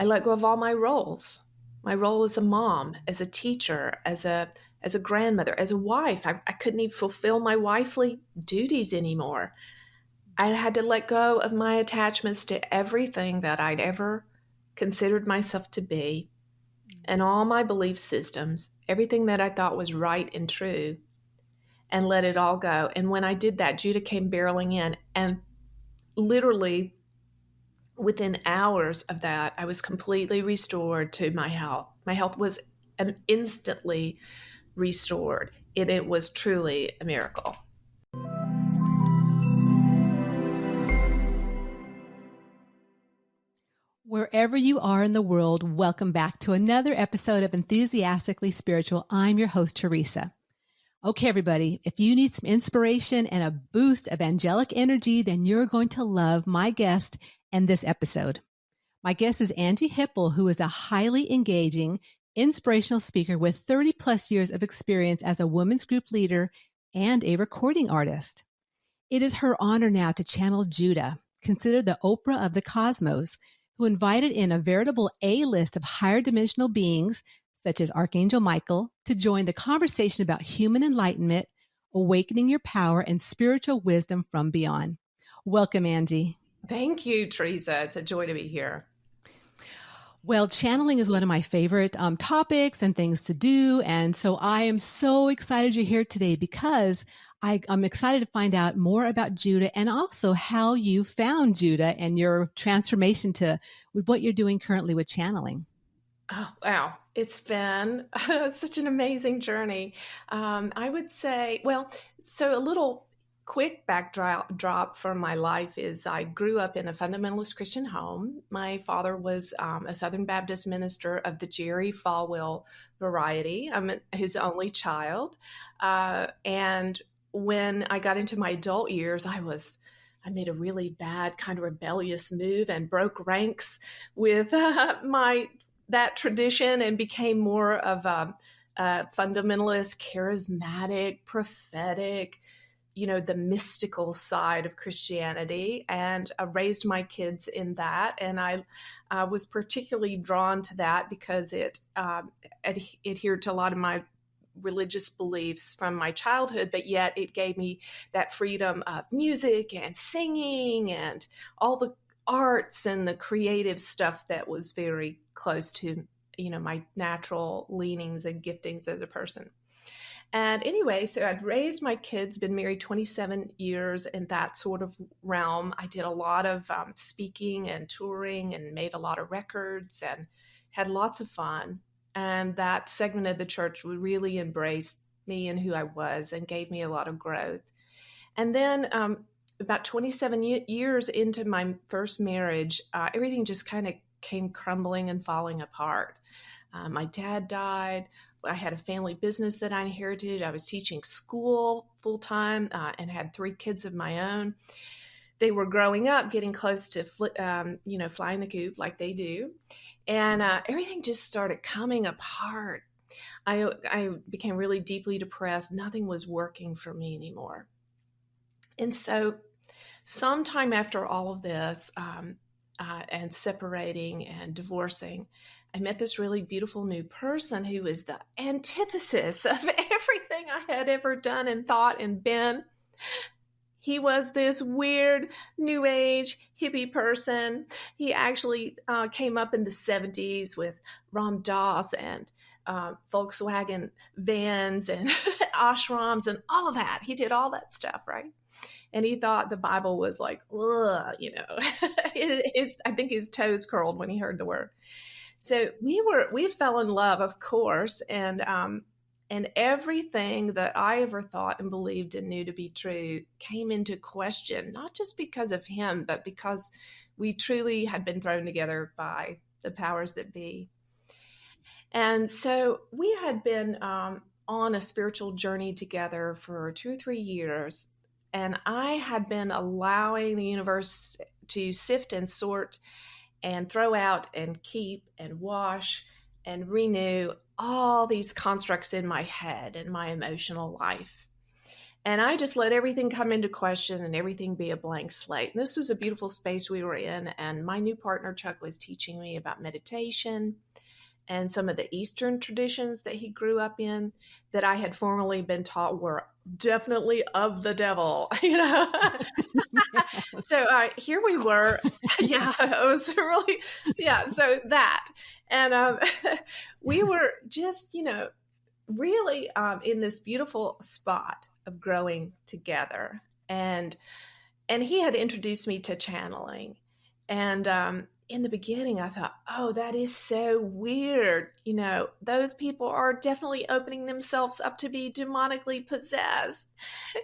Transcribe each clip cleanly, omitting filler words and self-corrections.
I let go of all my roles. My role as a mom, as a teacher, as a grandmother, as a wife. I couldn't even fulfill my wifely duties anymore. I had to let go of my attachments to everything that I'd ever considered myself to be and all my belief systems, everything that I thought was right and true, and let it all go. And when I did that, Judah came barreling in, and literally within hours of that, I was completely restored to my health. My health was instantly restored. It was truly a miracle. Wherever you are in the world, welcome back to another episode of Enthusiastically Spiritual. I'm your host, Teresa. Okay, everybody, if you need some inspiration and a boost of angelic energy, then you're going to love my guest and this episode. My guest is Anjie Hipple, who is a highly engaging, inspirational speaker with 30 plus years of experience as a women's group leader and a recording artist. It is her honor now to channel Judah, considered the Oprah of the cosmos, who invited in a veritable A-list of higher dimensional beings, such as Archangel Michael, to join the conversation about human enlightenment, awakening your power, and spiritual wisdom from beyond. Welcome, Anjie. Thank you, Teresa. It's a joy to be here. Well, channeling is one of my favorite topics and things to do. And so I am so excited you're here today because I'm excited to find out more about Judah and also how you found Judah and your transformation to with what you're doing currently with channeling. Oh, wow. It's been such an amazing journey. I would say, so a little quick backdrop from my life is I grew up in a fundamentalist Christian home. My father was a Southern Baptist minister of the Jerry Falwell variety. I'm his only child. And when I got into my adult years, I made a really bad kind of rebellious move and broke ranks with that tradition and became more of a fundamentalist, charismatic, prophetic, the mystical side of Christianity. And I raised my kids in that. And I was particularly drawn to that because it adhered to a lot of my religious beliefs from my childhood, but yet it gave me that freedom of music and singing and all the arts and the creative stuff that was very close to, my natural leanings and giftings as a person. And anyway, so I'd raised my kids, been married 27 years in that sort of realm. I did a lot of speaking and touring and made a lot of records and had lots of fun. And that segment of the church really embraced me and who I was and gave me a lot of growth. And then about 27 years into my first marriage, everything just kind of came crumbling and falling apart. My dad died. I had a family business that I inherited. I was teaching school full time and had 3 kids of my own. They were growing up, getting close to, flying the coop like they do. And everything just started coming apart. I became really deeply depressed. Nothing was working for me anymore. And so sometime after all of this and separating and divorcing, I met this really beautiful new person who was the antithesis of everything I had ever done and thought and been. He was this weird new age hippie person. He actually came up in the 70s with Ram Dass and Volkswagen vans and ashrams and all of that. He did all that stuff, right? And he thought the Bible was like, ugh, I think his toes curled when he heard the word. So we fell in love, of course, and everything that I ever thought and believed and knew to be true came into question, not just because of him, but because we truly had been thrown together by the powers that be. And so we had been on a spiritual journey together for 2 or 3 years, and I had been allowing the universe to sift and sort and throw out and keep and wash and renew all these constructs in my head and my emotional life. And I just let everything come into question and everything be a blank slate. And this was a beautiful space we were in. And my new partner, Chuck, was teaching me about meditation and some of the Eastern traditions that he grew up in that I had formerly been taught were definitely of the devil, you know? So here we were. Yeah, it was really, yeah, so that. And we were just, really in this beautiful spot of growing together. And he had introduced me to channeling. And in the beginning, I thought, oh, that is so weird. Those people are definitely opening themselves up to be demonically possessed,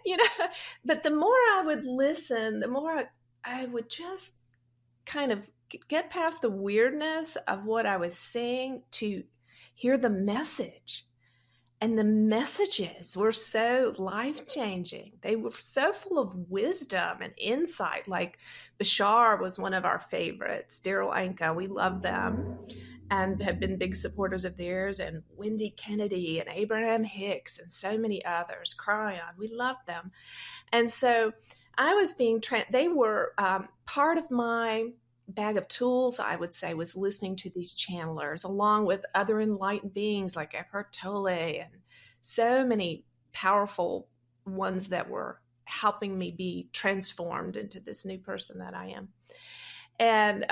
you know. But the more I would listen, the more I would just kind of get past the weirdness of what I was saying to hear the message. And the messages were so life-changing. They were so full of wisdom and insight. Like Bashar was one of our favorites. Daryl Anka, we love them and have been big supporters of theirs. And Wendy Kennedy and Abraham Hicks and so many others. Cryon, we love them. And so I was they were part of my bag of tools, I would say, was listening to these channelers along with other enlightened beings like Eckhart Tolle and so many powerful ones that were helping me be transformed into this new person that I am. And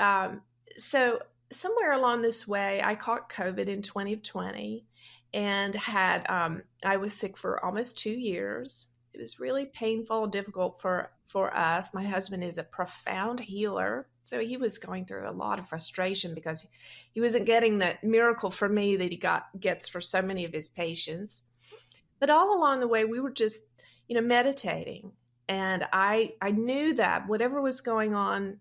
so somewhere along this way, I caught COVID in 2020 and I was sick for almost 2 years. It was really painful, difficult for us. My husband is a profound healer. So he was going through a lot of frustration because he wasn't getting the miracle for me that he gets for so many of his patients. But all along the way, we were just, meditating. And I knew that whatever was going on,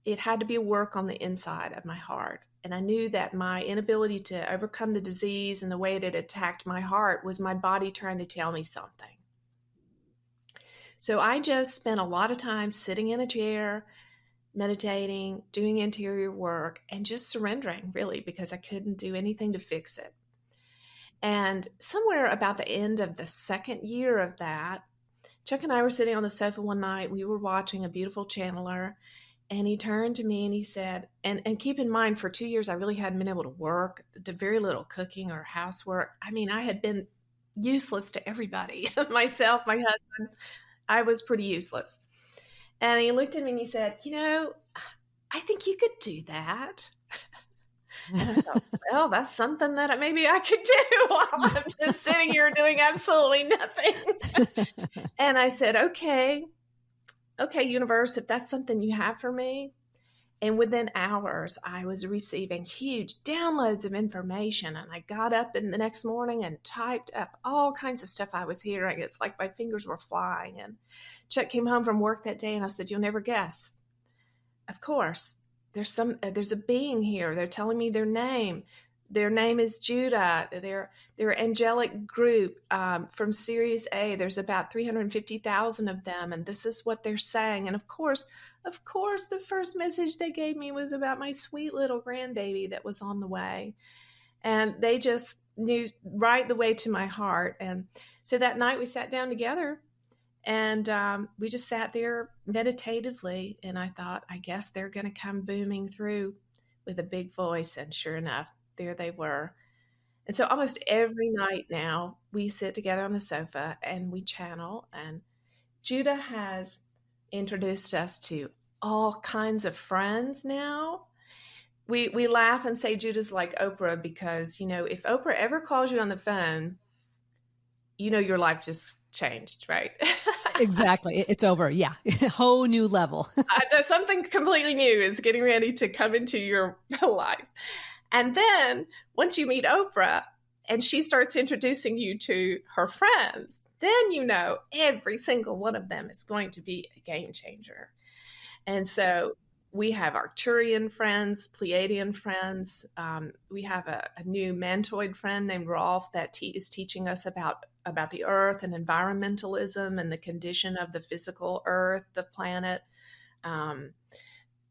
it had to be a work on the inside of my heart. And I knew that my inability to overcome the disease and the way it had attacked my heart was my body trying to tell me something. So I just spent a lot of time sitting in a chair, meditating, doing interior work, and just surrendering, really, because I couldn't do anything to fix it. And somewhere about the end of the second year of that, Chuck and I were sitting on the sofa one night. We were watching a beautiful channeler. And he turned to me and he said, and keep in mind, for 2 years, I really hadn't been able to work, did very little cooking or housework. I mean, I had been useless to everybody, myself, my husband. I was pretty useless. And he looked at me and he said, I think you could do that. And I thought, well, that's something that maybe I could do while I'm just sitting here doing absolutely nothing. And I said, okay, universe, if that's something you have for me. And within hours, I was receiving huge downloads of information. And I got up in the next morning and typed up all kinds of stuff I was hearing. It's like my fingers were flying. And Chuck came home from work that day and I said, you'll never guess. Of course, there's a being here. They're telling me their name. Their name is Judah. They're angelic group from Sirius A. There's about 350,000 of them, and this is what they're saying. And of course, the first message they gave me was about my sweet little grandbaby that was on the way. And they just knew right the way to my heart. And so that night we sat down together and we just sat there meditatively. And I thought, I guess they're going to come booming through with a big voice. And sure enough, there they were. And so almost every night now we sit together on the sofa and we channel. And Judah has introduced us to all kinds of friends now. We laugh and say Judah's like Oprah because, if Oprah ever calls you on the phone, your life just changed, right? Exactly. It's over. Yeah. Whole new level. Something completely new is getting ready to come into your life. And then once you meet Oprah and she starts introducing you to her friends, then every single one of them is going to be a game changer. And so we have Arcturian friends, Pleiadian friends. We have a new Mantoid friend named Rolf that is teaching us about the earth and environmentalism and the condition of the physical earth, the planet.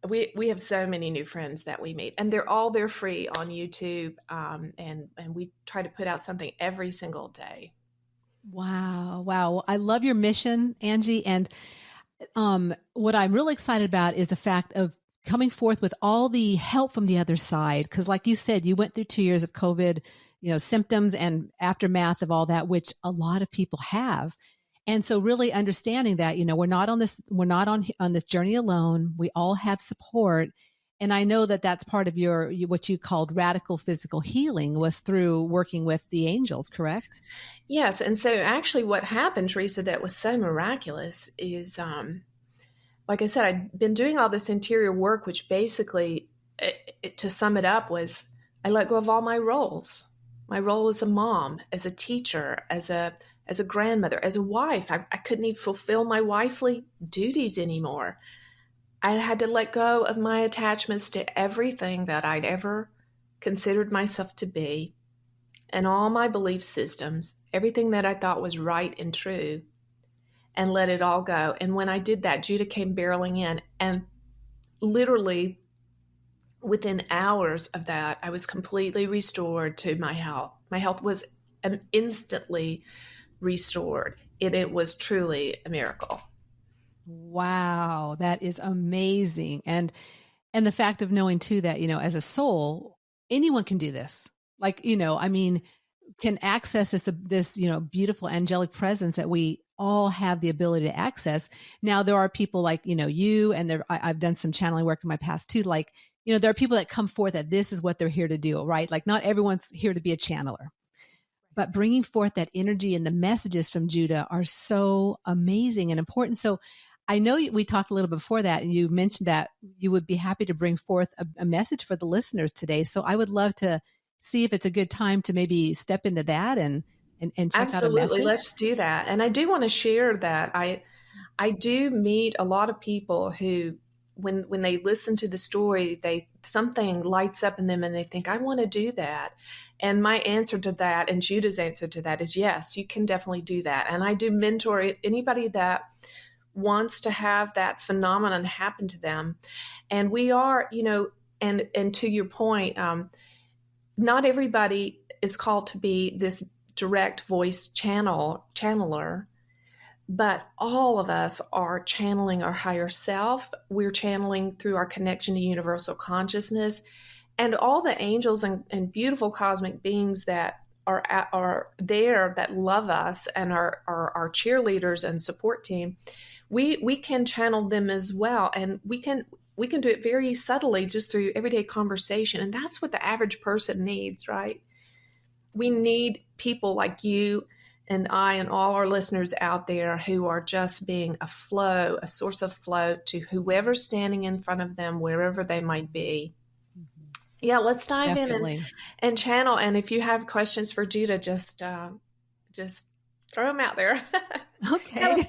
We have so many new friends that we meet, and they're free on YouTube. And we try to put out something every single day. Wow. Wow. Well, I love your mission, Angie. And what I'm really excited about is the fact of coming forth with all the help from the other side. Because, like you said, you went through 2 years of COVID, symptoms and aftermath of all that, which a lot of people have. And so, really understanding that, we're not on this journey alone. We all have support. And I know that that's part of what you called radical physical healing was through working with the angels, correct? Yes, and so actually what happened, Teresa, that was so miraculous is, like I said, I'd been doing all this interior work, which basically, to sum it up, was I let go of all my roles. My role as a mom, as a teacher, as a grandmother, as a wife. I couldn't even fulfill my wifely duties anymore. I had to let go of my attachments to everything that I'd ever considered myself to be, and all my belief systems, everything that I thought was right and true, and let it all go. And when I did that, Judah came barreling in, and literally within hours of that, I was completely restored to my health. My health was instantly restored. It was truly a miracle. Wow, that is amazing. And the fact of knowing too that, as a soul, anyone can do this. Like, I mean, can access this, beautiful angelic presence that we all have the ability to access. Now, there are people like, you, and I've done some channeling work in my past too. Like, there are people that come forth that this is what they're here to do, right? Like not everyone's here to be a channeler, but bringing forth that energy and the messages from Judah are so amazing and important. So I know we talked a little before that, and you mentioned that you would be happy to bring forth a message for the listeners today. So I would love to see if it's a good time to maybe step into that and check out a Absolutely. message. Let's do that. And I do want to share that I do meet a lot of people who when they listen to the story, something lights up in them and they think, I want to do that. And my answer to that, and Judah's answer to that, is yes, you can definitely do that. And I do mentor anybody that wants to have that phenomenon happen to them. And we are, and to your point, not everybody is called to be this direct voice channeler, but all of us are channeling our higher self. We're channeling through our connection to universal consciousness, and all the angels and beautiful cosmic beings that are there that love us and are our cheerleaders and support team. We can channel them as well, and we can do it very subtly just through everyday conversation, and that's what the average person needs, right? We need people like you and I and all our listeners out there who are just being a flow, a source of flow to whoever's standing in front of them, wherever they might be. Yeah, let's dive Definitely. in and channel. And if you have questions for Judah, just throw them out there. Okay.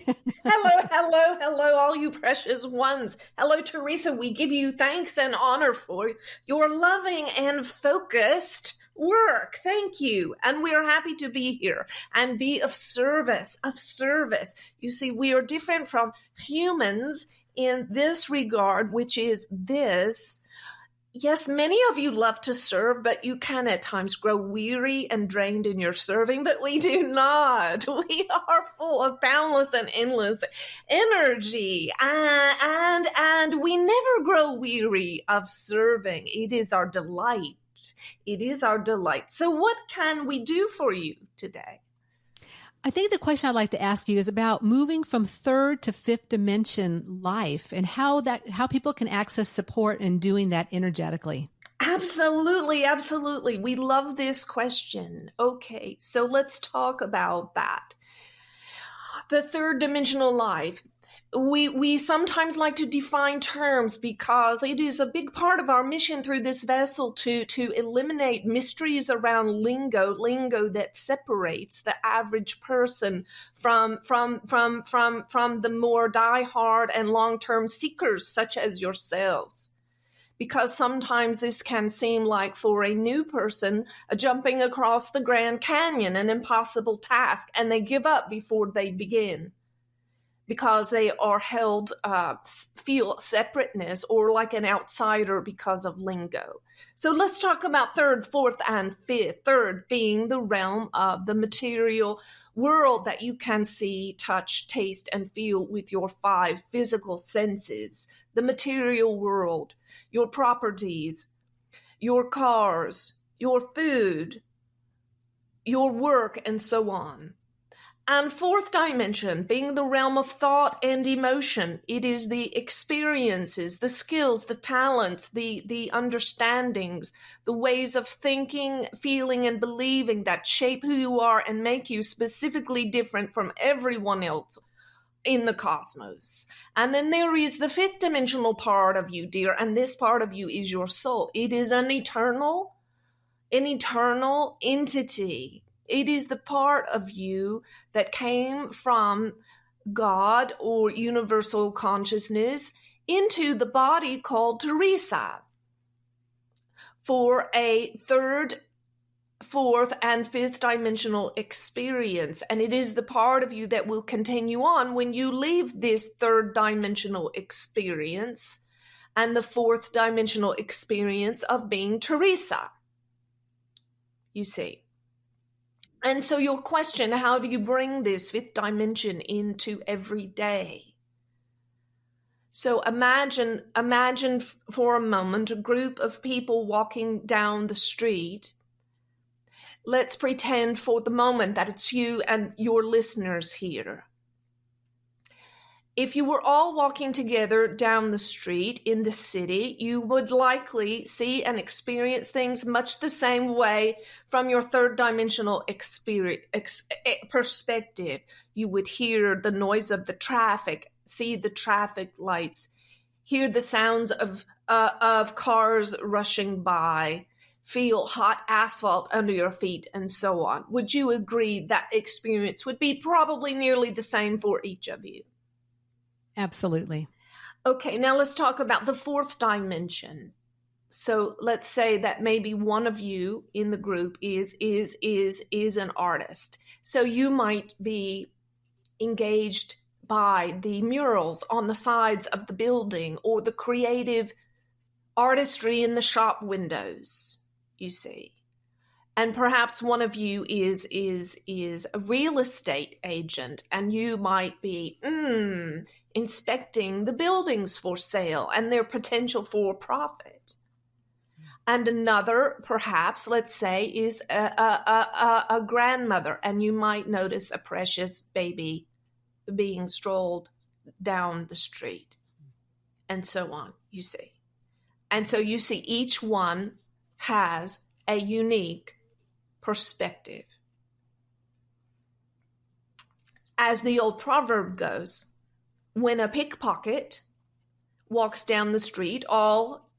Hello, all you precious ones. Hello, Teresa. We give you thanks and honor for your loving and focused work. Thank you. And we are happy to be here and be of service, You see, we are different from humans in this regard, which is this. Yes, many of you love to serve, but you can at times grow weary and drained in your serving, but we do not. We are full of boundless and endless energy, and we never grow weary of serving. It is our delight. It is our delight. So what can we do for you today? I think the question I'd like to ask you is about moving from third to fifth dimension life and how people can access support in doing that energetically. Absolutely. We love this question. Okay, so let's talk about that. The third dimensional life. We sometimes like to define terms because it is a big part of our mission through this vessel to eliminate mysteries around lingo that separates the average person from the more diehard and long-term seekers such as yourselves. Because sometimes this can seem like, for a new person, a jumping across the Grand Canyon, an impossible task, and they give up before they begin. because they are held, feel separateness or like an outsider because of lingo. So let's talk about third, fourth, and fifth. Third being the realm of the material world that you can see, touch, taste, and feel with your five physical senses. The material world, your properties, your cars, your food, your work, and so on. And fourth dimension, being the realm of thought and emotion, it is the experiences, the skills, the talents, the understandings, the ways of thinking, feeling, and believing that shape who you are and make you specifically different from everyone else in the cosmos. And then there is the fifth dimensional part of you, dear, and this part of you is your soul. It is an eternal entity. It is the part of you that came from God or universal consciousness into the body called Teresa for a third, fourth, and fifth dimensional experience. And it is the part of you that will continue on when you leave this third dimensional experience and the fourth dimensional experience of being Teresa. You see. And so your question, how do you bring this fifth dimension into every day? So imagine for a moment a group of people walking down the street. Let's pretend for the moment that it's you and your listeners here. If you were all walking together down the street in the city, you would likely see and experience things much the same way from your third dimensional perspective. You would hear the noise of the traffic, see the traffic lights, hear the sounds of cars rushing by, feel hot asphalt under your feet, and so on. Would you agree that experience would be probably nearly the same for each of you? Absolutely. Okay, now let's talk about the fourth dimension. So let's say that maybe one of you in the group is an artist. So you might be engaged by the murals on the sides of the building or the creative artistry in the shop windows, you see. And perhaps one of you is a real estate agent, and you might be inspecting the buildings for sale and their potential for profit. And another, perhaps, let's say, is a grandmother, and you might notice a precious baby being strolled down the street, and so on, you see. And so you see each one has a unique perspective. As the old proverb goes, when a pickpocket walks down the street, all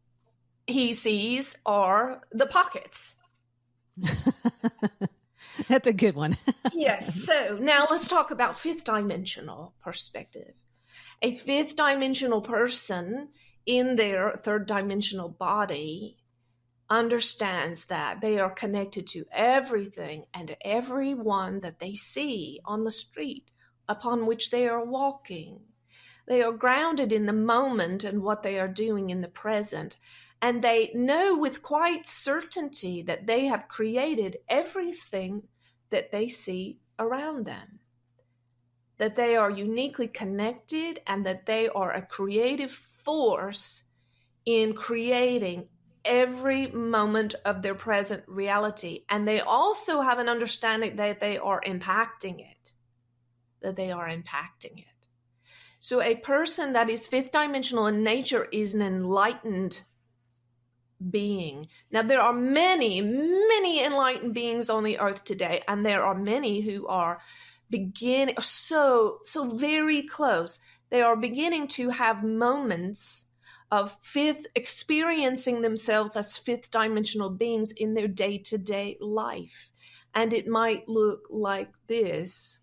he sees are the pockets. That's a good one. Yes. So now let's talk about fifth dimensional perspective. A fifth dimensional person in their third dimensional body understands that they are connected to everything and everyone that they see on the street upon which they are walking. They are grounded in the moment and what they are doing in the present. And they know with quite certainty that they have created everything that they see around them. That they are uniquely connected and that they are a creative force in creating every moment of their present reality. And they also have an understanding that they are impacting it. So a person that is fifth dimensional in nature is an enlightened being. Now, there are many, many enlightened beings on the earth today, and there are many who are so very close. They are beginning to have moments of experiencing themselves as fifth dimensional beings in their day-to-day life. And it might look like this.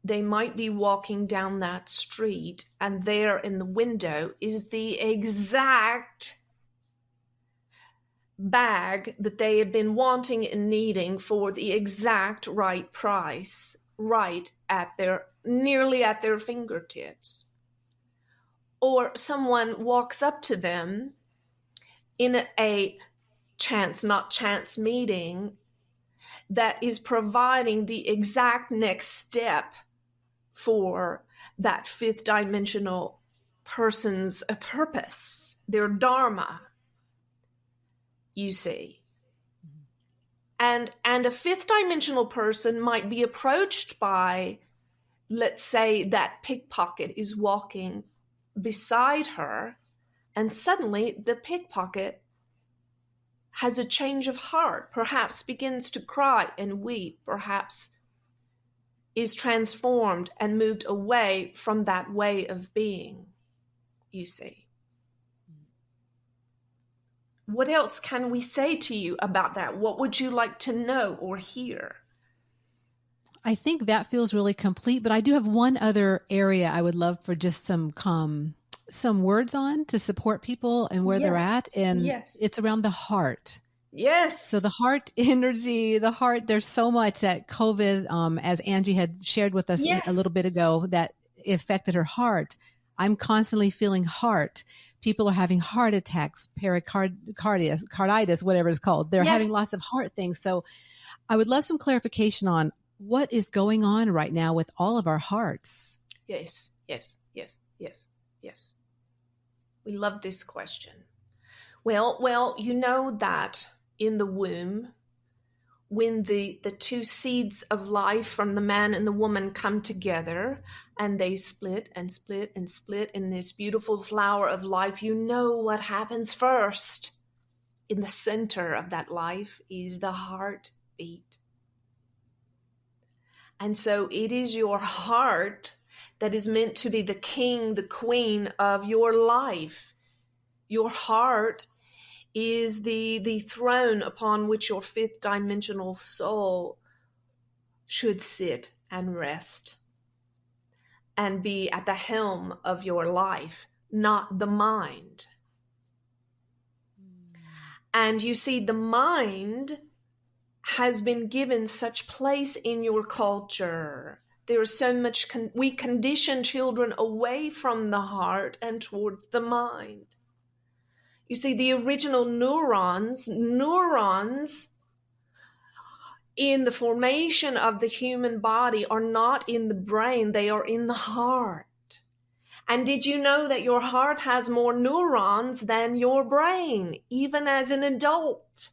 They might be walking down that street, and there in the window is the exact bag that they have been wanting and needing for the exact right price, right at their nearly at their fingertips. Or someone walks up to them in a not chance meeting that is providing the exact next step for that fifth dimensional person's purpose, their dharma, you see. And a fifth dimensional person might be approached by, let's say, that pickpocket is walking beside her, and suddenly the pickpocket has a change of heart, perhaps begins to cry and weep, perhaps is transformed and moved away from that way of being, you see. What else can we say to you about that? What would you like to know or hear? I think that feels really complete, but I do have one other area I would love for just some words on to support people and where they're at. And it's around the heart. Yes. So the heart energy, the heart, there's so much that COVID, as Angie had shared with us a little bit ago, that affected her heart. I'm constantly feeling heart. People are having heart attacks, carditis, whatever it's called. They're having lots of heart things. So I would love some clarification on what is going on right now with all of our hearts. Yes. We love this question. Well, you know that in the womb, when the two seeds of life from the man and the woman come together and they split and split and split in this beautiful flower of life, you know what happens first. In the center of that life is the heartbeat. And so it is your heart that is meant to be the king, the queen of your life. Your heart is the throne upon which your fifth dimensional soul should sit and rest and be at the helm of your life, not the mind. And you see, the mind has been given such place in your culture. There is so much, we condition children away from the heart and towards the mind. You see, the original neurons in the formation of the human body are not in the brain, they are in the heart. And did you know that your heart has more neurons than your brain, even as an adult?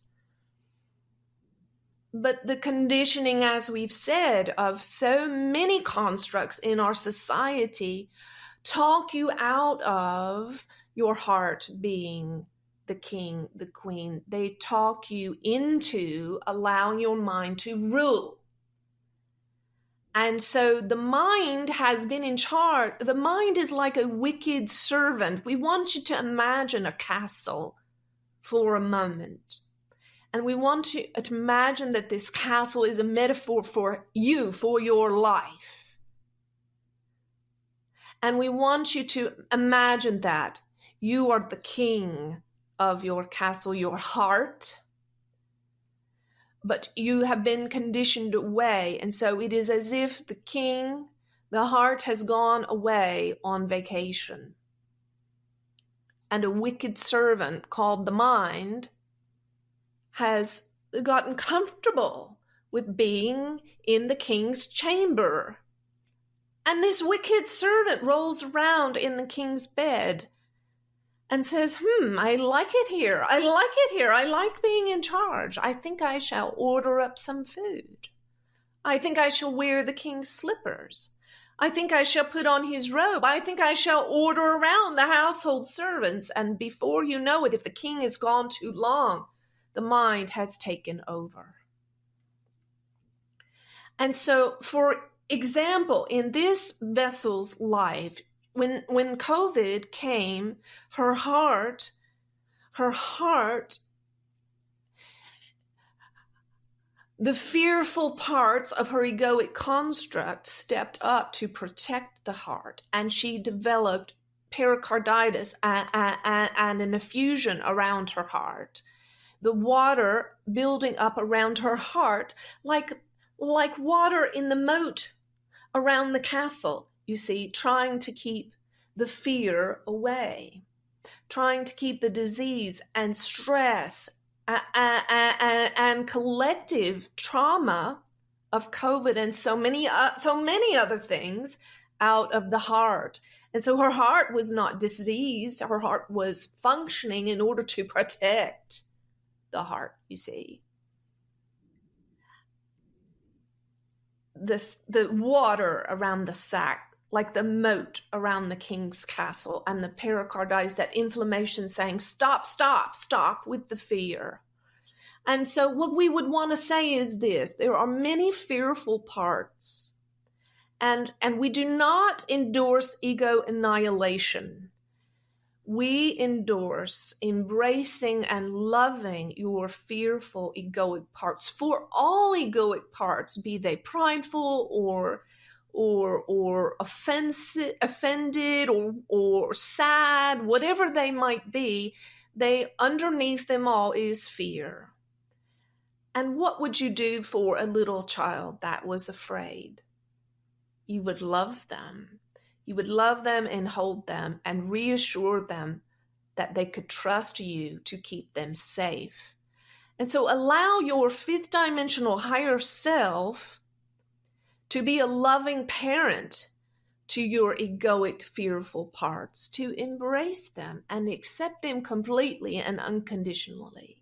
But the conditioning, as we've said, of so many constructs in our society talk you out of your heart being the king, the queen. They talk you into allowing your mind to rule. And so the mind has been in charge. The mind is like a wicked servant. We want you to imagine a castle for a moment. And we want you to imagine that this castle is a metaphor for you, for your life. And we want you to imagine that you are the king of your castle, your heart, but you have been conditioned away. And so it is as if the king, the heart, has gone away on vacation. And a wicked servant called the mind has gotten comfortable with being in the king's chamber. And this wicked servant rolls around in the king's bed and says, I like it here. I like it here. I like being in charge. I think I shall order up some food. I think I shall wear the king's slippers. I think I shall put on his robe. I think I shall order around the household servants. And before you know it, if the king is gone too long, the mind has taken over. And so, for example, in this vessel's life, when COVID came, her heart, the fearful parts of her egoic construct stepped up to protect the heart, and she developed pericarditis and an effusion around her heart. The water building up around her heart like water in the moat around the castle, you see, trying to keep the fear away, trying to keep the disease and stress and collective trauma of COVID and so many other things out of the heart. And so her heart was not diseased. Her heart was functioning in order to protect the heart, you see. The water around the sac, like the moat around the king's castle, and the pericarditis, that inflammation saying, stop, stop, stop with the fear. And so what we would want to say is this: there are many fearful parts, and we do not endorse ego annihilation. We endorse embracing and loving your fearful egoic parts. For all egoic parts, be they prideful or offended or sad, whatever they might be, they underneath them all is fear. And what would you do for a little child that was afraid? You would love them. You would love them and hold them and reassure them that they could trust you to keep them safe. And so allow your fifth dimensional higher self to be a loving parent to your egoic, fearful parts, to embrace them and accept them completely and unconditionally.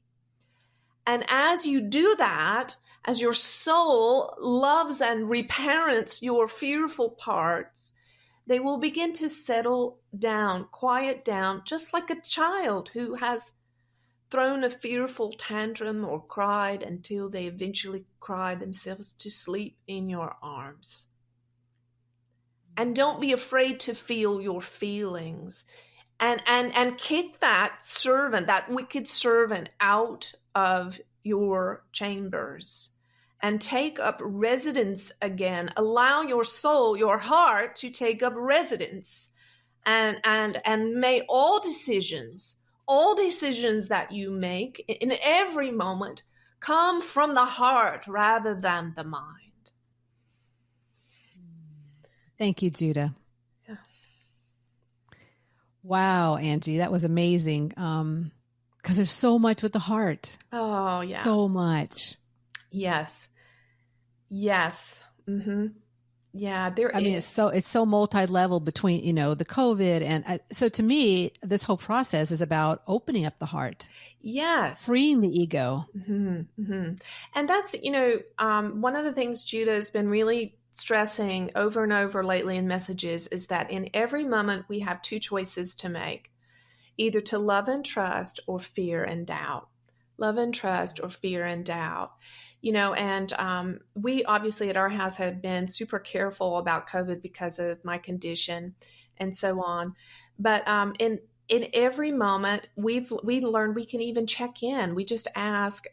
And as you do that, as your soul loves and reparents your fearful parts, they will begin to settle down, quiet down, just like a child who has thrown a fearful tantrum or cried until they eventually cry themselves to sleep in your arms. And don't be afraid to feel your feelings, and kick that servant, that wicked servant, out of your chambers and take up residence again. Allow your soul, your heart, to take up residence, and may all decisions that you make in every moment come from the heart rather than the mind. Thank you, Judah. Yeah. Wow, Anjie, that was amazing. Because there's so much with the heart. Oh, yeah. So much. Yes. Yes. Mm-hmm. Yeah. I mean, it's so multi-level between, the COVID. And so to me, this whole process is about opening up the heart. Yes. Freeing the ego. Mm-hmm. Mm-hmm. And that's, one of the things Judah has been really stressing over and over lately in messages is that in every moment we have two choices to make: either to love and trust or fear and doubt. Love and trust or fear and doubt. And we obviously at our house have been super careful about COVID because of my condition and so on. But in every moment, we learned we can even check in. We just ask,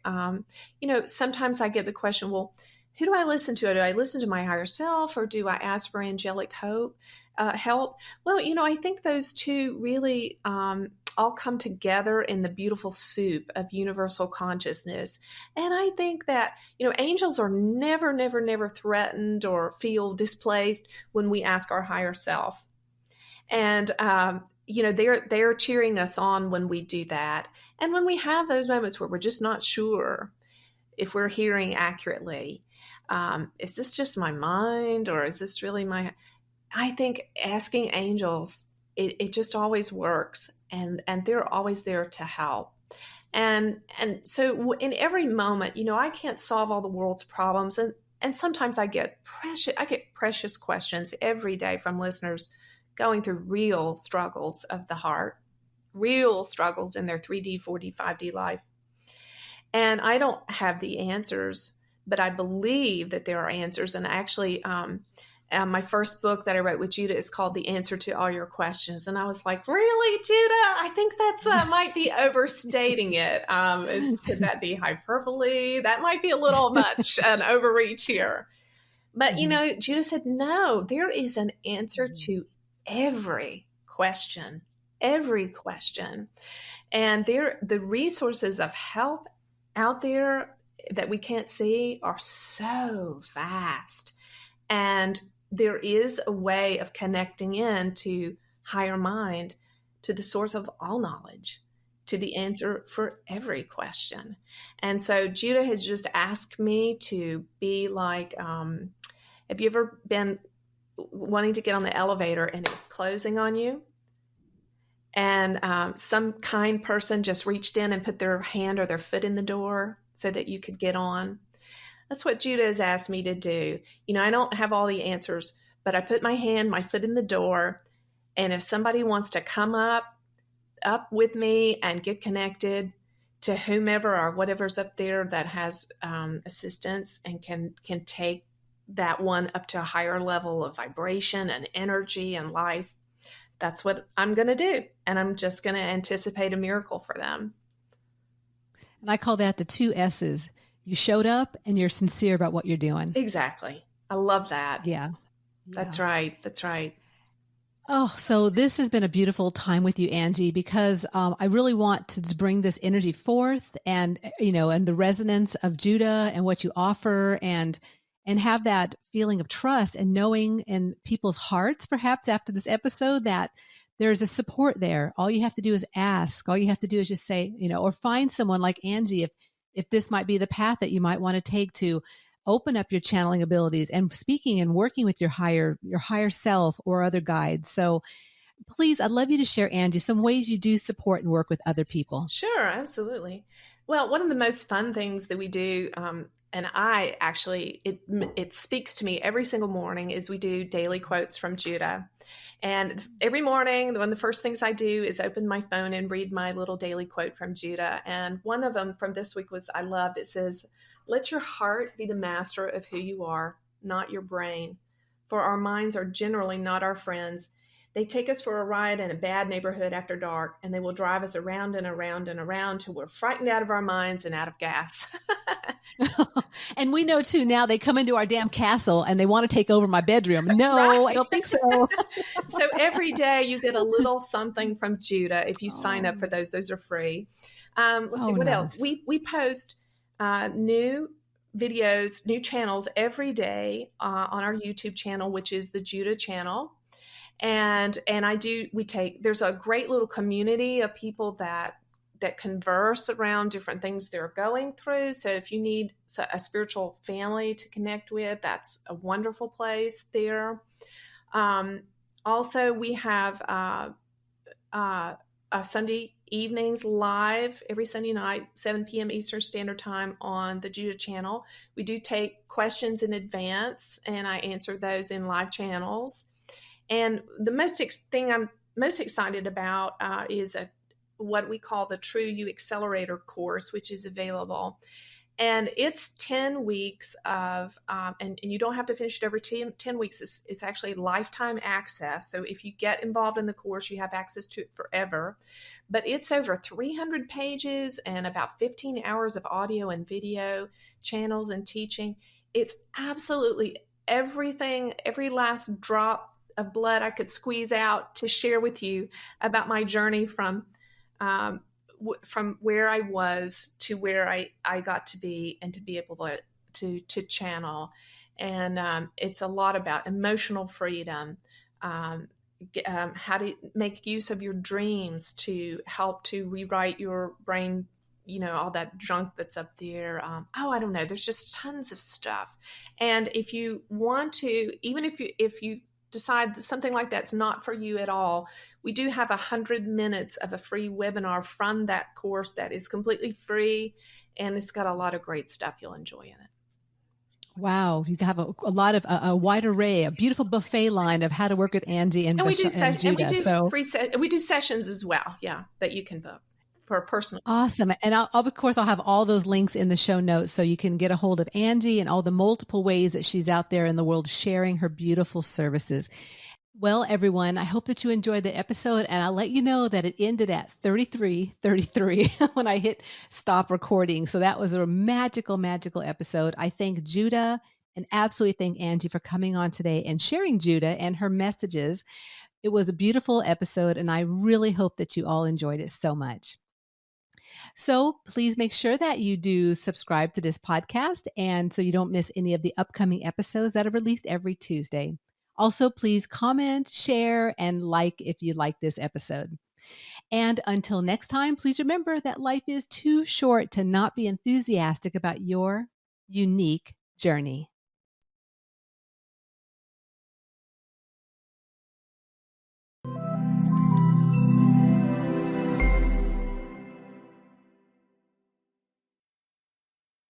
sometimes I get the question, well, who do I listen to? Do I listen to my higher self, or do I ask for angelic help? Well, I think those two really all come together in the beautiful soup of universal consciousness. And I think that, angels are never, never, never threatened or feel displaced when we ask our higher self. And, they're cheering us on when we do that. And when we have those moments where we're just not sure if we're hearing accurately, is this just my mind, or is this really I think asking angels, it just always works, and they're always there to help. And so in every moment, I can't solve all the world's problems, and sometimes I get precious questions every day from listeners going through real struggles of the heart, real struggles in their 3D, 4D, 5D life. And I don't have the answers, but I believe that there are answers. And actually, my first book that I wrote with Judah is called The Answer to All Your Questions. And I was like, really, Judah? I think that's might be overstating it. Could that be hyperbole? That might be a little much, an overreach here. But, Judah said, no, there is an answer to every question. And the resources of help out there that we can't see are so vast. And there is a way of connecting in to higher mind, to the source of all knowledge, to the answer for every question. And so Judah has just asked me to be like, have you ever been wanting to get on the elevator and it's closing on you? And some kind person just reached in and put their hand or their foot in the door so that you could get on. That's what Judah has asked me to do. I don't have all the answers, but I put my hand, my foot in the door. And if somebody wants to come up with me and get connected to whomever or whatever's up there that has assistance and can take that one up to a higher level of vibration and energy and life, that's what I'm going to do. And I'm just going to anticipate a miracle for them. And I call that the 2 S's. You showed up and you're sincere about what you're doing. Exactly. I love that. Yeah. That's right. That's right. Oh, so this has been a beautiful time with you, Anjie, because I really want to bring this energy forth and the resonance of Judah and what you offer and have that feeling of trust and knowing in people's hearts, perhaps after this episode, that there's a support there. All you have to do is ask. All you have to do is just say, or find someone like Anjie if this might be the path that you might want to take to open up your channeling abilities and speaking and working with your higher self or other guides. So please, I'd love you to share, Anjie, some ways you do support and work with other people. Sure, absolutely. Well, one of the most fun things that we do, and I actually, it speaks to me every single morning, is we do daily quotes from Judah. And every morning, one of the first things I do is open my phone and read my little daily quote from Judah. And one of them from this week was, I loved, it says, "Let your heart be the master of who you are, not your brain. For our minds are generally not our friends. They take us for a ride in a bad neighborhood after dark, and they will drive us around and around and around till we're frightened out of our minds and out of gas." And we know too, now they come into our damn castle and they want to take over my bedroom. No, right. I don't think so. So every day you get a little something from Judah if you sign up for those. Those are free. Let's see, what else? We post new videos, new channels every day on our YouTube channel, which is the Judah channel. And there's a great little community of people that converse around different things they're going through. So if you need a spiritual family to connect with, that's a wonderful place there. Also, we have Sunday evenings live every Sunday night, 7 p.m. Eastern Standard Time on the Judah channel. We do take questions in advance, and I answer those in live channels. And the thing I'm most excited about is what we call the True You Accelerator course, which is available. And it's 10 weeks of, and you don't have to finish it over 10 weeks. It's actually lifetime access. So if you get involved in the course, you have access to it forever. But it's over 300 pages and about 15 hours of audio and video channels and teaching. It's absolutely everything, every last drop of blood I could squeeze out to share with you about my journey from where I was to where I got to be, and to be able to channel. And it's a lot about emotional freedom, how to make use of your dreams to help to rewrite your brain, all that junk that's up there. I don't know. There's just tons of stuff. And if you want to, even if you decide that something like that's not for you at all, we do have 100 minutes of a free webinar from that course that is completely free, and it's got a lot of great stuff you'll enjoy in it. Wow, you have a lot of a wide array, a beautiful buffet line of how to work with Anjie and Judah. We do sessions as well, that you can book for a personal. Awesome. And of course, I'll have all those links in the show notes so you can get a hold of Anjie and all the multiple ways that she's out there in the world sharing her beautiful services. Well, everyone, I hope that you enjoyed the episode, and I'll let you know that it ended at 33 when I hit stop recording. So that was a magical, magical episode. I thank Judah and absolutely thank Anjie for coming on today and sharing Judah and her messages. It was a beautiful episode, and I really hope that you all enjoyed it so much. So please make sure that you do subscribe to this podcast, and so you don't miss any of the upcoming episodes that are released every Tuesday. Also, please comment, share, and like if you like this episode. And until next time, please remember that life is too short to not be enthusiastic about your unique journey.